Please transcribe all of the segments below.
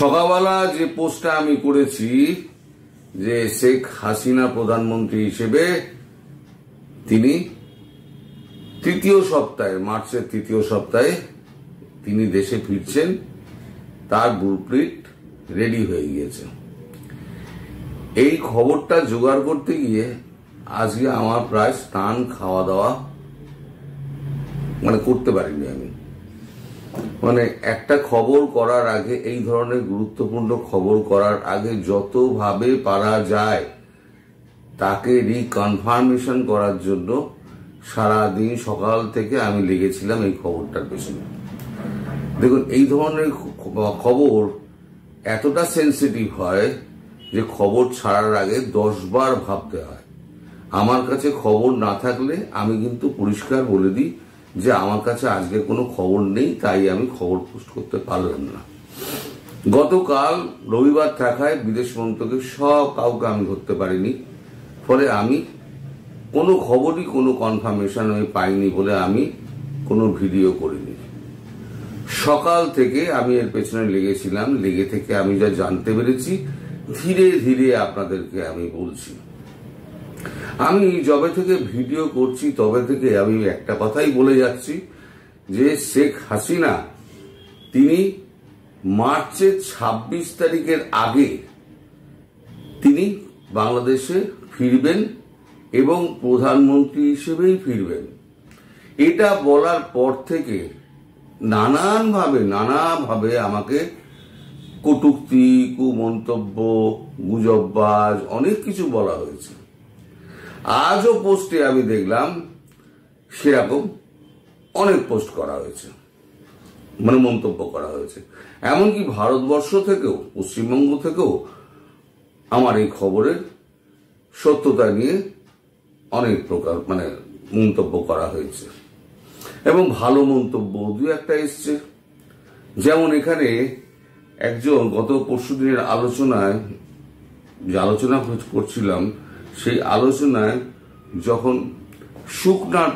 সকালবেলা যে পোস্টটা আমি করেছি যে শেখ হাসিনা প্রধানমন্ত্রী হিসেবে তিনি মার্চের তৃতীয় সপ্তাহে তিনি দেশে ফিরছেন, তার ব্লুপ্রিন্ট রেডি হয়ে গিয়েছে। এই খবরটা জোগাড় করতে গিয়ে আজকে আমার প্রায় স্নান খাওয়া দাওয়া করতে পারিনি আমি। একটা খবর করার আগে, এই ধরনের গুরুত্বপূর্ণ খবর করার আগে যতভাবে পারা যায় তাকে রিকনফার্মেশন করার জন্য সারাদিন সকাল থেকে আমি লেগেছিলাম এই খবরটার পেছনে। দেখুন, এই ধরনের খবর এতটা সেন্সিটিভ হয় যে খবর ছাড়ার আগে 10 বার ভাবতে হয়। আমার কাছে খবর না থাকলে আমি কিন্তু পরিষ্কার বলে দিই যে আমার কাছে আজকে কোনো খবর নেই, তাই আমি খবর পোস্ট করতে পারলাম না। গতকাল রবিবার থাকায় বিদেশ মন্ত্রকের সব কাউকে আমি ধরতে পারিনি, ফলে আমি কোনো খবরই কোনো কনফার্মেশন আমি পাইনি বলে আমি কোনো ভিডিও করিনি। সকাল থেকে আমি এর পেছনে লেগেছিলাম, লেগে থেকে আমি যা জানতে পেরেছি ধীরে ধীরে আপনাদেরকে আমি বলছি। আমি যবে থেকে ভিডিও করছি তবে থেকে আমি একটা কথাই বলে যাচ্ছি যে শেখ হাসিনা তিনি মার্চের 26 তারিখের আগে তিনি বাংলাদেশে ফিরবেন এবং প্রধানমন্ত্রী হিসেবেই ফিরবেন। এটা বলার পর থেকে নানাভাবে আমাকে কটূক্তি, কুমন্তব্য, গুজববাজ অনেক কিছু বলা হয়েছে। আজও পোস্টে আমি দেখলাম সেরকম অনেক পোস্ট করা হয়েছে, মন্তব্য করা হয়েছে। এমনকি ভারতবর্ষ থেকেও, পশ্চিমবঙ্গ থেকেও আমার এই খবরের সত্যতা নিয়ে অনেক প্রকার মন্তব্য করা হয়েছে এবং ভালো মন্তব্য দু একটা এসছে। যেমন এখানে একজন গত পরশুদিনের আলোচনায় যে আলোচনা করছিলাম, সেই আলোচনায় যখন শুকনার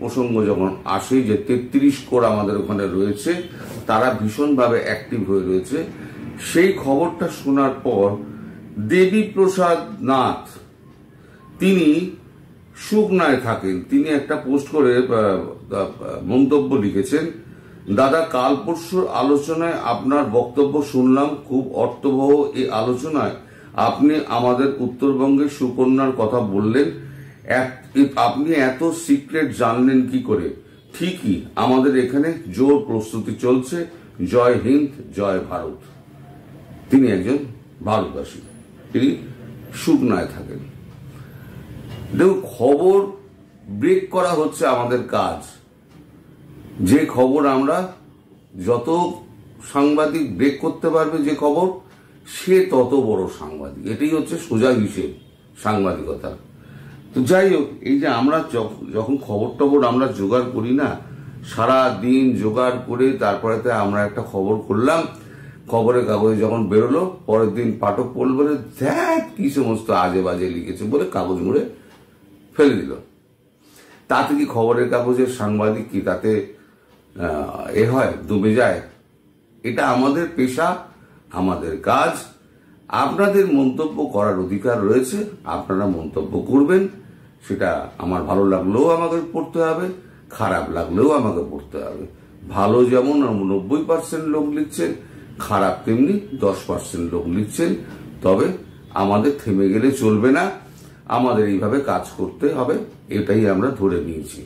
প্রসঙ্গ যখন আসে যে 33 কোর আমাদের ওখানে রয়েছে, তারা ভীষণভাবে অ্যাক্টিভ হয়ে রয়েছে, সেই খবরটা শোনার পর দেবীপ্রসাদ নাথ, তিনি শুকনায় থাকেন, তিনি একটা পোস্ট করে মন্তব্য লিখেছেন, দাদা কাল পরশুর আলোচনায় আপনার বক্তব্য শুনলাম, খুব অর্থবহ এই আলোচনায় আপনি আমাদের উত্তরবঙ্গের সুকন্যার কথা বললেন, আপনি এত সিক্রেট জানলেন কি করে? ঠিকই, আমাদের এখানে জোর প্রস্তুতি চলছে, জয় হিন্দ, জয় ভারত। তিনি একজন ভারতবাসী, তিনি শুকনায় থাকেন। দেখুন, খবর ব্রেক করা হচ্ছে আমাদের কাজ। যে খবর আমরা, যত সাংবাদিক ব্রেক করতে পারবে যে খবর, সে তত বড় সাংবাদিক। এটাই হচ্ছে সোজা হিসেব সাংবাদিকতা। তো যাই হোক, এই যে আমরা যখন খবর আমরা জোগাড় করি না, সারা দিন জোগাড় করে তারপরে আমরা একটা খবর করলাম, খবরের কাগজে যখন বেরোলো, পরের দিন পাঠক পড়ল বলে দেখ কি সমস্ত আজে বাজে লিখেছে বলে কাগজ মুড়ে ফেলে দিল। তাতে কি খবরের কাগজের সাংবাদিক কি তাতে হয়, ডুবে যায়? এটা আমাদের পেশা, আমাদের কাজ। আপনাদের মন্তব্য করার অধিকার রয়েছে, আপনারা মন্তব্য করবেন। সেটা আমার ভালো লাগলেও আমাকে পড়তে হবে, খারাপ লাগলেও আমাকে পড়তে হবে। ভালো যেমন 90% লোক লিখছেন, খারাপ তেমনি 10% লোক লিখছেন। তবে আমাদের থেমে গেলে চলবে না, আমাদের এইভাবে কাজ করতে হবে, এটাই আমরা ধরে নিয়েছি।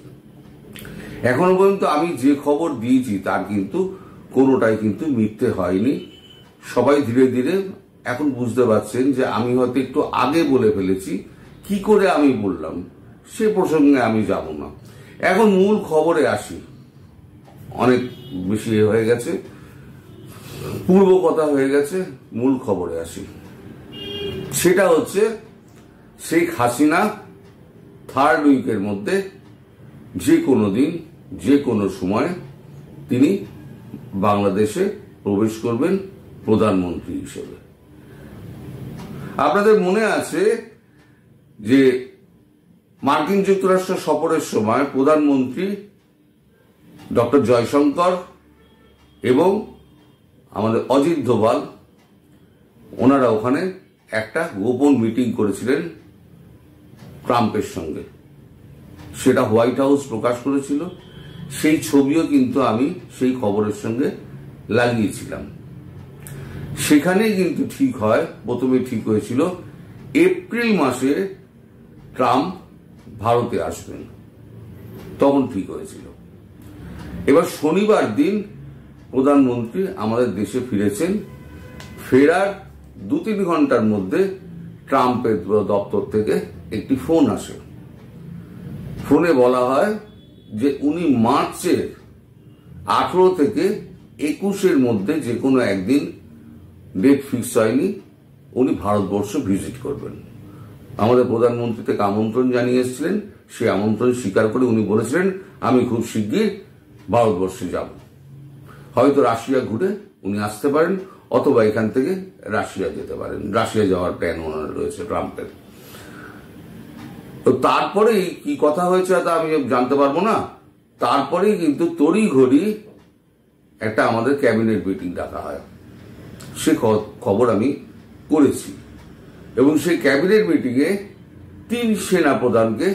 এখনো পর্যন্ত আমি যে খবর দিয়েছি তার কিন্তু কোনোটাই কিন্তু মিথ্যে হয়নি। সবাই ধীরে ধীরে এখন বুঝতে পারছেন যে আমি হয়তো একটু আগে বলে ফেলেছি। কি করে আমি বললাম সে প্রসঙ্গে আমি যাব না। এখন মূল খবরে আসি। অনেক বেশি হয়ে গেছে, পূর্ব কথা হয়ে গেছে, মূল খবরে আসি। সেটা হচ্ছে শেখ হাসিনা 3rd উইকের মধ্যে যে কোনো দিন, যে কোনো সময় তিনি বাংলাদেশে প্রবেশ করবেন প্রধানমন্ত্রী হিসেবে। আপনাদের মনে আছে যে মার্কিন যুক্তরাষ্ট্র সফরের সময় প্রধানমন্ত্রী ডক্টর জয়শঙ্কর এবং আমাদের অজিত দোভাল ওনারা ওখানে একটা গোপন মিটিং করেছিলেন ট্রাম্পের সঙ্গে, সেটা হোয়াইট হাউস প্রকাশ করেছিল। সেই ছবিও কিন্তু আমি সেই খবরের সঙ্গে লাগিয়েছিলাম। সেখানেই কিন্তু ঠিক হয়, প্রথমে ঠিক হয়েছিল এপ্রিল মাসে ট্রাম্প ভারতে আসবেন, তখন ঠিক হয়েছিল। এবার শনিবার দিন প্রধানমন্ত্রী আমাদের দেশে ফিরেছেন। ফেরার 2-3 ঘন্টার মধ্যে ট্রাম্পের দপ্তর থেকে একটি ফোন আসে। ফোনে বলা হয় যে উনি মার্চের 18 থেকে 21-এর মধ্যে যে কোনো একদিন, ডেট ফিক্স হয়নি, উনি ভারতবর্ষ ভিজিট করবেন। আমাদের প্রধানমন্ত্রী থেকে আমন্ত্রণ জানিয়ে এসেছিলেন। সেই আমন্ত্রণ স্বীকার করে উনি বলেছিলেন আমি খুব শিগগির ভারতবর্ষে যাব। হয়তো রাশিয়া ঘুরে উনি আসতে পারেন, অথবা এখান থেকে রাশিয়া যেতে পারেন। রাশিয়া যাওয়ার প্ল্যান ওনার রয়েছে ট্রাম্পের। তো তারপরেই কি কথা হয়েছে তা আমি জানতে পারবো না। তারপরেই কিন্তু তড়িঘড়ি একটা আমাদের ক্যাবিনেট মিটিং ডাকা হয়। সে খবর আমি করেছি, এবং সেই ক্যাবিনেট মিটিংয়ে 3 সেনাপ্রধানকে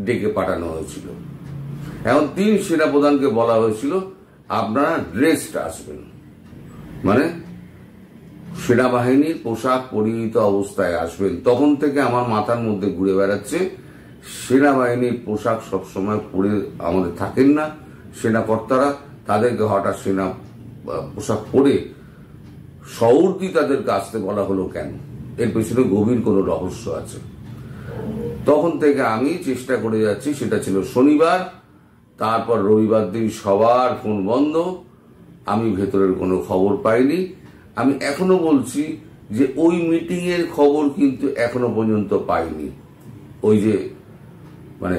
ডেকে পাঠানো হয়েছিল। এখন 3 সেনাপ্রধানকে বলা হয়েছিল আপনারা ড্রেসড আসবেন, মানে সেনাবাহিনীর পোশাক পরিহিত অবস্থায় আসবেন। তখন থেকে আমার মাথার মধ্যে ঘুরে বেড়াচ্ছে, সেনাবাহিনীর পোশাক সবসময় পরে আমাদের থাকেন না সেনাকর্তারা, তাদেরকে হঠাৎ সেনা পোশাক পরে সউর্দি তাদেরকে আসতে বলা হলো কেন? এর পেছনে গভীর কোনো রহস্য আছে। তখন থেকে আমি চেষ্টা করে যাচ্ছি, সেটা ছিল শনিবার, তারপর রবিবার দিন সবার ফোন বন্ধ, আমি ভেতরের কোনো খবর পাইনি। আমি এখনো বলছি যে ওই মিটিং এর খবর কিন্তু এখনো পর্যন্ত পাইনি। ওই যে মানে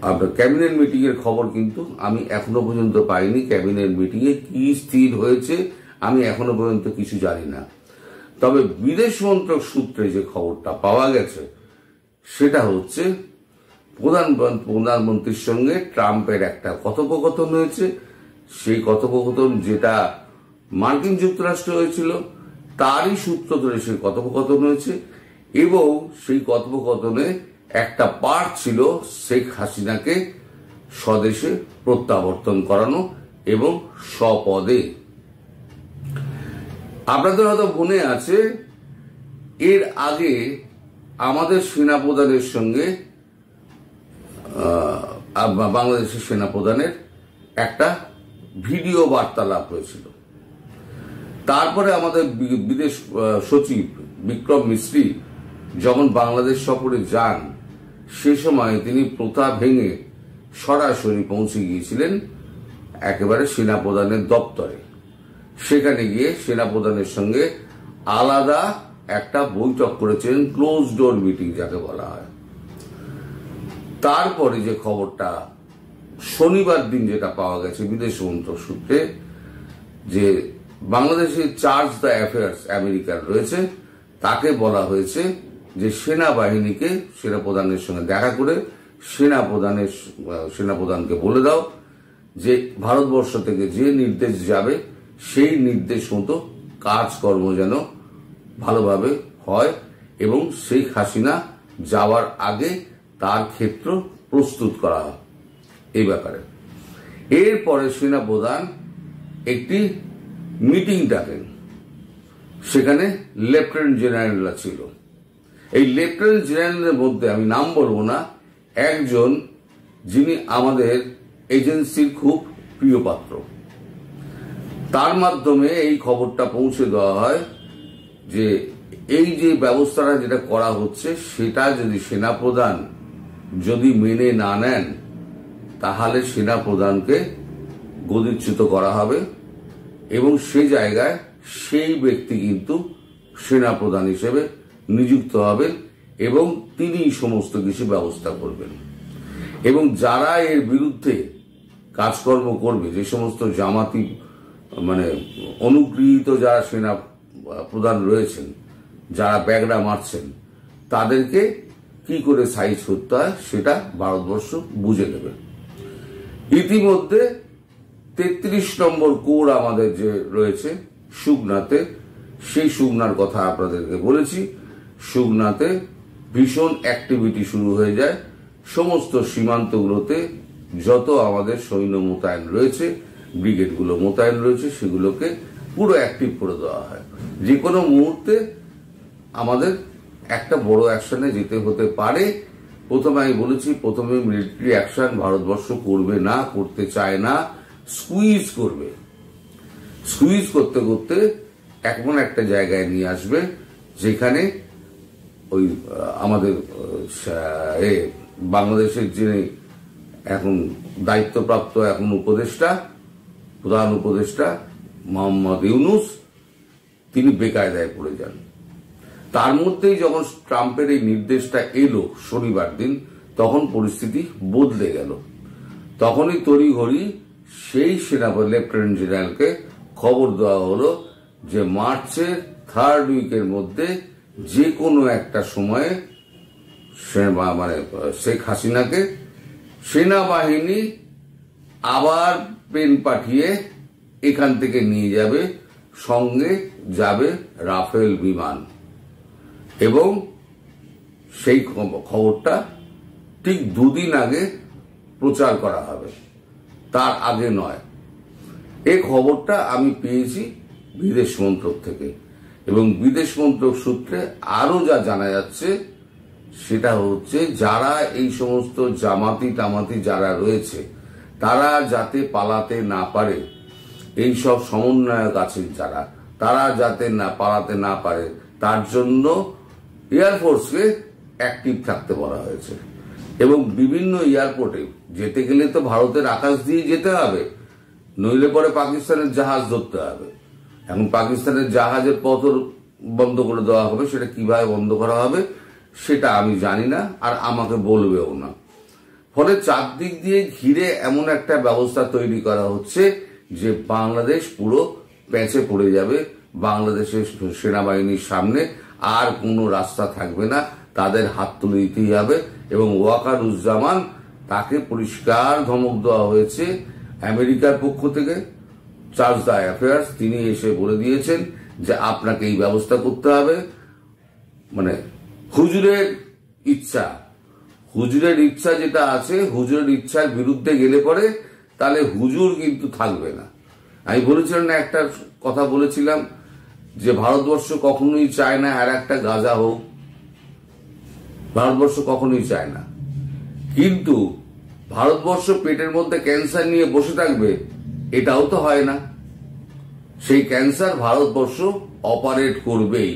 আপনার ক্যাবিনেট মিটিং এর খবর কিন্তু আমি এখনো পর্যন্ত পাইনি। ক্যাবিনেট মিটিং এ কি স্থির হয়েছে আমি এখনো পর্যন্ত কিছু জানি না। তবে বিদেশ মন্ত্রক সূত্রে যে খবরটা পাওয়া গেছে সেটা হচ্ছে প্রধানমন্ত্রীর সঙ্গে ট্রাম্পের একটা কথোপকথন হয়েছে। সেই কথোপকথন যেটা মার্কিন যুক্তরাষ্ট্রে হয়েছিল তারই সূত্র ধরে সেই কথোপকথন হয়েছে, এবং সেই কথোপকথনে একটা পার্ট ছিল শেখ হাসিনাকে স্বদেশে প্রত্যাবর্তন করানো এবং স্বপদে। আপনাদের হয়তো মনে আছে এর আগে আমাদের সেনাপ্রধানের সঙ্গে বাংলাদেশের সেনাপ্রধানের একটা ভিডিও বার্তালাপ হয়েছিল। তারপরে আমাদের বিদেশ সচিব বিক্রম মিস্ত্রি যখন বাংলাদেশ সফরে যান, সে সময় তিনি প্রথা ভেঙে সরাসরি পৌঁছে গিয়েছিলেন একেবারে সেনাপ্রধানের দপ্তরে। সেখানে গিয়ে সেনাপ্রধানের সঙ্গে আলাদা একটা বৈঠক করেছেন, ক্লোজ ডোর মিটিং যাকে বলা হয়। তারপরে যে খবরটা শনিবার দিন যেটা পাওয়া গেছে বিদেশ মন্ত্রক সূত্রে, যে বাংলাদেশের চার্জ দ্য অ্যাফেয়ার্স আমেরিকার রয়েছে, তাকে বলা হয়েছে যে সেনাবাহিনীকে সেনাপ্রধানের সঙ্গে দেখা করে সেনাপ্রধানকে বলে দাও যে ভারতবর্ষ থেকে যে নির্দেশ যাবে সেই নির্দেশ মতো কাজকর্ম যেন ভালোভাবে হয়, এবং শেখ হাসিনা যাওয়ার আগে তার ক্ষেত্র প্রস্তুত করা হয় এই ব্যাপারে। এরপরে সেনাপ্রধান একটি মিটিং ডাকেন, সেখানে লেফটেন্যান্ট জেনারেলরা ছিল। এই লেফটেন্যান্ট জেনারেলের মধ্যে আমি নাম বলবো না, একজন যিনি আমাদের এজেন্সির খুব প্রিয় পাত্র। তার মাধ্যমে এই খবরটা পৌঁছে দেওয়া হয় যে এই যে ব্যবস্থাটা যেটা করা হচ্ছে সেটা যদি সেনাপ্রধান যদি মেনে না নেন তাহলে সেনাপ্রধানকে গদিচ্যুত করা হবে, এবং সে জায়গায় সেই ব্যক্তি কিন্তু সেনাপ্রধান হিসেবে নিযুক্ত হবেন, এবং তিনি সমস্ত কিছু ব্যবস্থা করবেন। এবং যারা এর বিরুদ্ধে কাজকর্ম করবে, যে সমস্ত জামাতি মানে অনুগৃহীত যারা সেনা প্রধান রয়েছেন, যারা ব্যাগড়া মারছেন, তাদেরকে কি করে সাইজ করতে হয় সেটা ভারতবর্ষ বুঝে নেবে। ইতিমধ্যে 33 নম্বর কোর আমাদের যে রয়েছে সুকনাতে, সেই সুগনার কথা আপনাদেরকে বলেছি। সুগনাতে ভীষণ অ্যাক্টিভিটি শুরু হয়ে যায়। সমস্ত সীমান্তগুলোতে যত আমাদের সৈন্য মোতায়েন রয়েছে, ব্রিগেডগুলো মোতায়েন রয়েছে, সেগুলোকে পুরো অ্যাক্টিভ করে দেওয়া হয়। যে কোনো মুহূর্তে আমাদের একটা বড় অ্যাকশনে যেতে হতে পারে। প্রথমে আমি বলেছি, প্রথমে মিলিটারি অ্যাকশন ভারতবর্ষ করবে না, করতে চায় না, স্কুইজ করবে। স্কুইজ করতে করতে এমন একটা জায়গায় নিয়ে আসবে যেখানে ওই আমাদের বাংলাদেশের যিনি এখন দায়িত্বপ্রাপ্ত এখন প্রধান উপদেষ্টা মোহাম্মদ ইউনূস, তিনি বেকায়দায় পড়ে যান। তার মধ্যেই যখন ট্রাম্পের এই নির্দেশটা এলো শনিবার দিন, তখন পরিস্থিতি বদলে গেল। তখনই তড়িঘড়ি সেই সেনাপতি লেফটেন্যান্ট জেনারেলকে খবর দেওয়া হলো যে মার্চের 3rd উইকের মধ্যে যে কোনো একটা সময়ে শেখ হাসিনাকে সেনাবাহিনী আবার প্লেন পাঠিয়ে এখান থেকে নিয়ে যাবে, সঙ্গে যাবে রাফেল বিমান। এবং সেই খবরটা ঠিক 2 দিন আগে প্রচার করা হবে, তার আগে নয়। এই খবরটা আমি পেয়েছি বিদেশ মন্ত্রক থেকে, এবং বিদেশ মন্ত্রক সূত্রে আরো যা জানা যাচ্ছে সেটা হচ্ছে যারা এই সমস্ত জামাতি টামাতি যারা রয়েছে তারা যাতে পালাতে না পারে, এই সব সমন্বয়ক আছেন যারা, তারা যাতে পালাতে না পারে, তার জন্য এয়ারফোর্সকে অ্যাক্টিভ থাকতে বলা হয়েছে। এবং বিভিন্ন এয়ারপোর্টে যেতে গেলে তো ভারতের আকাশ দিয়ে যেতে হবে, নইলে পরে পাকিস্তানের জাহাজ ধরতে হবে। এখন পাকিস্তানের জাহাজের পথ বন্ধ করে দেওয়া হবে, সেটা কিভাবে বন্ধ করা হবে সেটা আমি জানি না, আর আমাকে বলবেও না। ফলে চারদিক দিয়ে ঘিরে এমন একটা ব্যবস্থা তৈরি করা হচ্ছে যে বাংলাদেশ পুরো প্যাঁচে পড়ে যাবে। বাংলাদেশের সেনাবাহিনীর সামনে আর কোনো রাস্তা থাকবে না, তাদের হাত তুলে দিতেই হবে। এবং ওয়াকারুজ্জামান, তাকে পরিষ্কার ধমক দেওয়া হয়েছে আমেরিকার পক্ষ থেকে। চার্জ দ্য অ্যাফেয়ার্স তিনি এসে বলে দিয়েছেন যে আপনাকে এই ব্যবস্থা করতে হবে। মানে হুজুরের ইচ্ছা যেটা আছে, হুজুরের ইচ্ছার বিরুদ্ধে গেলে পরে তাহলে হুজুর কিন্তু থাকবে না। আমি বলেছিলাম না, একটা কথা বলেছিলাম যে ভারতবর্ষ কখনোই চায় না আর একটা গাজা হোক, ভারতবর্ষ কখনোই চায় না। কিন্তু ভারতবর্ষ পেটের মধ্যে ক্যান্সার নিয়ে বসে থাকবে, এটাও তো হয় না। সেই ক্যান্সার ভারতবর্ষ অপারেট করবেই।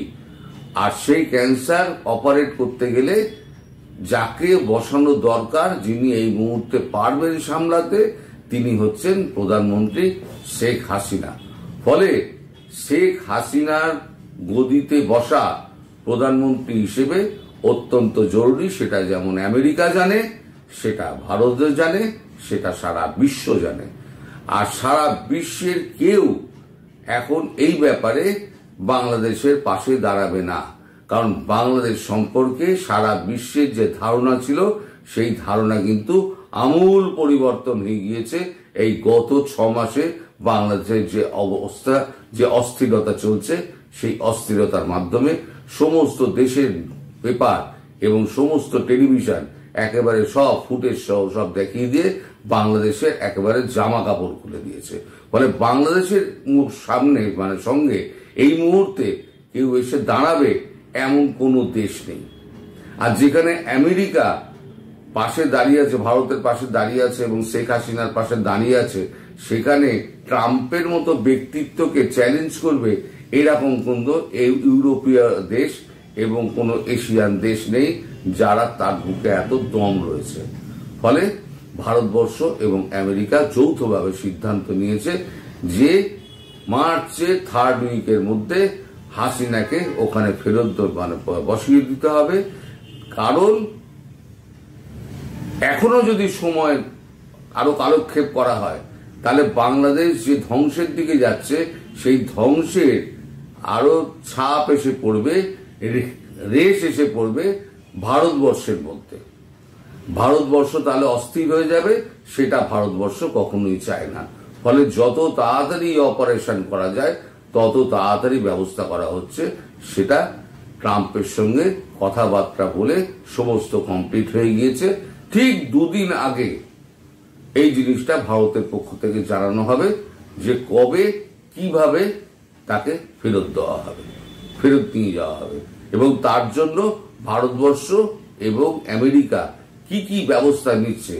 আর সেই ক্যান্সার অপারেট করতে গেলে যাকে বসানো দরকার, যিনি এই মুহূর্তে পারবেন সামলাতে, তিনি হচ্ছেন প্রধানমন্ত্রী শেখ হাসিনা। ফলে শেখ হাসিনার গদিতে বসা প্রধানমন্ত্রী হিসেবে অত্যন্ত জরুরি। সেটা যেমন আমেরিকা জানে, সেটা ভারত জানে, সেটা সারা বিশ্ব জানে। আর সারা বিশ্বের কেউ এখন এই ব্যাপারে বাংলাদেশের পাশে দাঁড়াবে না, কারণ বাংলাদেশ সম্পর্কে সারা বিশ্বের যে ধারণা ছিল সেই ধারণা কিন্তু আমূল পরিবর্তন হয়ে গিয়েছে এই গত 6 মাসে। বাংলাদেশের যে অবস্থা, যে অস্থিরতা চলছে, সেই অস্থিরতার মাধ্যমে সমস্ত দেশের পেপার এবং সমস্ত টেলিভিশন একেবারে সব ফুটেজ সহ সব দেখিয়ে দিয়ে বাংলাদেশের একেবারে জামা কাপড় খুলে দিয়েছে। ফলে বাংলাদেশের সামনে সঙ্গে এই মুহূর্তে কেউ এসে দাঁড়াবে এমন কোনো দেশ নেই। আর যেখানে আমেরিকা পাশে দাঁড়িয়ে আছে, ভারতের পাশে দাঁড়িয়ে আছে এবং শেখ হাসিনার পাশে দাঁড়িয়ে আছে, সেখানে ট্রাম্পের মতো ব্যক্তিত্বকে চ্যালেঞ্জ করবে এরকম কোন ইউরোপীয় দেশ এবং কোন এশিয়ান দেশ নেই যারা তার বুকে এত দম রয়েছে। ফলে ভারতবর্ষ এবং আমেরিকা যৌথভাবে সিদ্ধান্ত নিয়েছে যে মার্চের 3rd উইকের মধ্যে হাসিনাকে ওখানে ফেরত বসিয়ে দিতে হবে। কারণ এখনো যদি সময় আরো কালক্ষেপ করা হয়, তাহলে বাংলাদেশ যে ধ্বংসের দিকে যাচ্ছে, সেই ধ্বংসের আরো ছাপ এসে পড়বে, রেশ এসে পড়বে ভারতবর্ষের মধ্যে। ভারতবর্ষ তাহলে অস্থির হয়ে যাবে, সেটা ভারতবর্ষ কখনোই চায় না। ফলে যত তাড়াতাড়ি অপারেশন করা যায় তত তাড়াতাড়ি ব্যবস্থা করা হচ্ছে। সেটা ট্রাম্পের সঙ্গে কথাবার্তা বলে সমস্ত কমপ্লিট হয়ে গিয়েছে। ঠিক 2 দিন আগে এই জিনিসটা ভারতের পক্ষ থেকে জানানো হবে যে কবে কিভাবে তাকে ফেরত দেওয়া হবে, ফেরত নিয়ে যাওয়া হবে, এবং তার জন্য ভারতবর্ষ এবং আমেরিকা কি কি ব্যবস্থা নিচ্ছে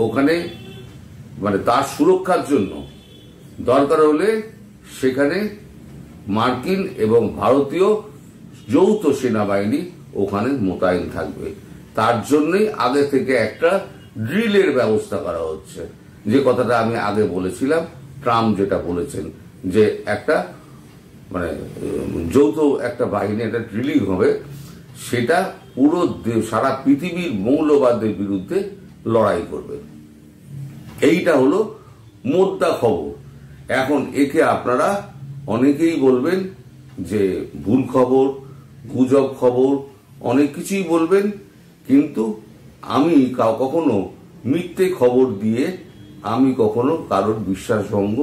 ওখানে, মানে তার সুরক্ষার জন্য দরকার হলে সেখানে মার্কিন এবং ভারতীয় যৌথ সেনাবাহিনী ওখানে মোতায়েন থাকবে। তার জন্যই আগে থেকে একটা ড্রিলের ব্যবস্থা করা হচ্ছে। যে কথাটা আমি আগে বলেছিলাম, ট্রাম্প যেটা বলেছেন যে একটা মানে যৌথ একটা বাহিনী, একটা ড্রিলিং হবে, সেটা পুরো সারা পৃথিবীর মৌলবাদের বিরুদ্ধে লড়াই করবে। এইটা হলো মোদ্দা খবর। এখন একে আপনারা অনেকেই বলবেন যে ভুল খবর, গুজব খবর, অনেক কিছুই বলবেন, কিন্তু আমি কখনো মিথ্যে খবর দিয়ে আমি কখনো কারোর বিশ্বাসভঙ্গ,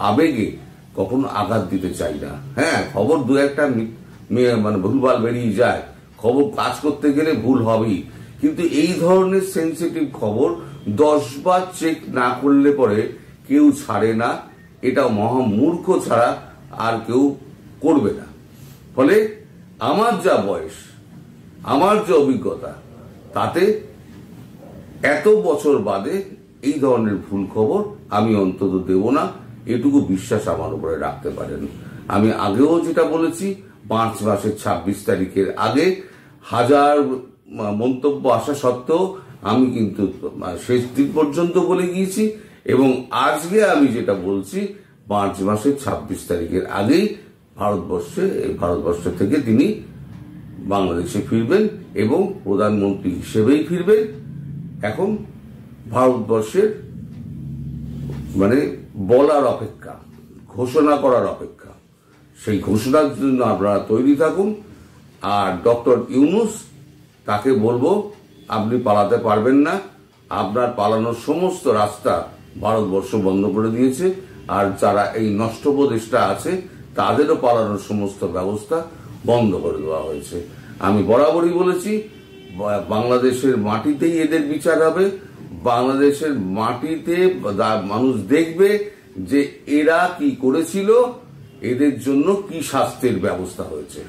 আবেগে কখনো আঘাত দিতে চাই না। হ্যাঁ, খবর 2-1টা মানে ভুলভাল বেরিয়ে যায়, খবর কাজ করতে গেলে ভুল হবেই, কিন্তু এই ধরনের সেন্সিটিভ খবর 10 বার চেক না করলে পরে কেউ ছাড়ে না। এটা মহামূর্খ ছাড়া আর কেউ করবে না। ফলে আমার যা বয়স, আমার যে অভিজ্ঞতা, তাতে এত বছর বাদে এই ধরনের ভুল খবর আমি অন্তত দেব না, এটুকু বিশ্বাস আমার উপরে রাখতে পারেন। আমি আগেও যেটা বলেছি, মার্চ মাসের 26 তারিখের আগে 1000 মন্তব্য আসা সত্ত্বেও আমি কিন্তু শেষ দিন পর্যন্ত বলে গিয়েছি, এবং আজকে আমি যেটা বলছি, মার্চ মাসের 26 তারিখের আগেই ভারতবর্ষ থেকে তিনি বাংলাদেশে ফিরবেন এবং প্রধানমন্ত্রী হিসেবেই ফিরবেন। এখন ভারতবর্ষের মানে বলার অপেক্ষা, ঘোষণা করার অপেক্ষা। সেই ঘোষণার জন্য আপনারা তৈরি থাকুন। আর ডক্টর ইউনূস, তাকে বলবো আপনি পালাতে পারবেন না। আপনার পালানোর সমস্ত রাস্তা ভারতবর্ষ বন্ধ করে দিয়েছে, আর যারা এই নষ্ট উপদেষ্টা আছে তাদেরও পালানোর সমস্ত ব্যবস্থা বন্ধ করে দেওয়া হয়েছে। আমি বরাবরই বলেছি, বাংলাদেশের মাটিতেই এদের বিচার হবে। বাংলাদেশের মাটিতে মানুষ দেখবে যে এরা কি করেছিল, এদের জন্য কি শাস্তির ব্যবস্থা হয়েছে।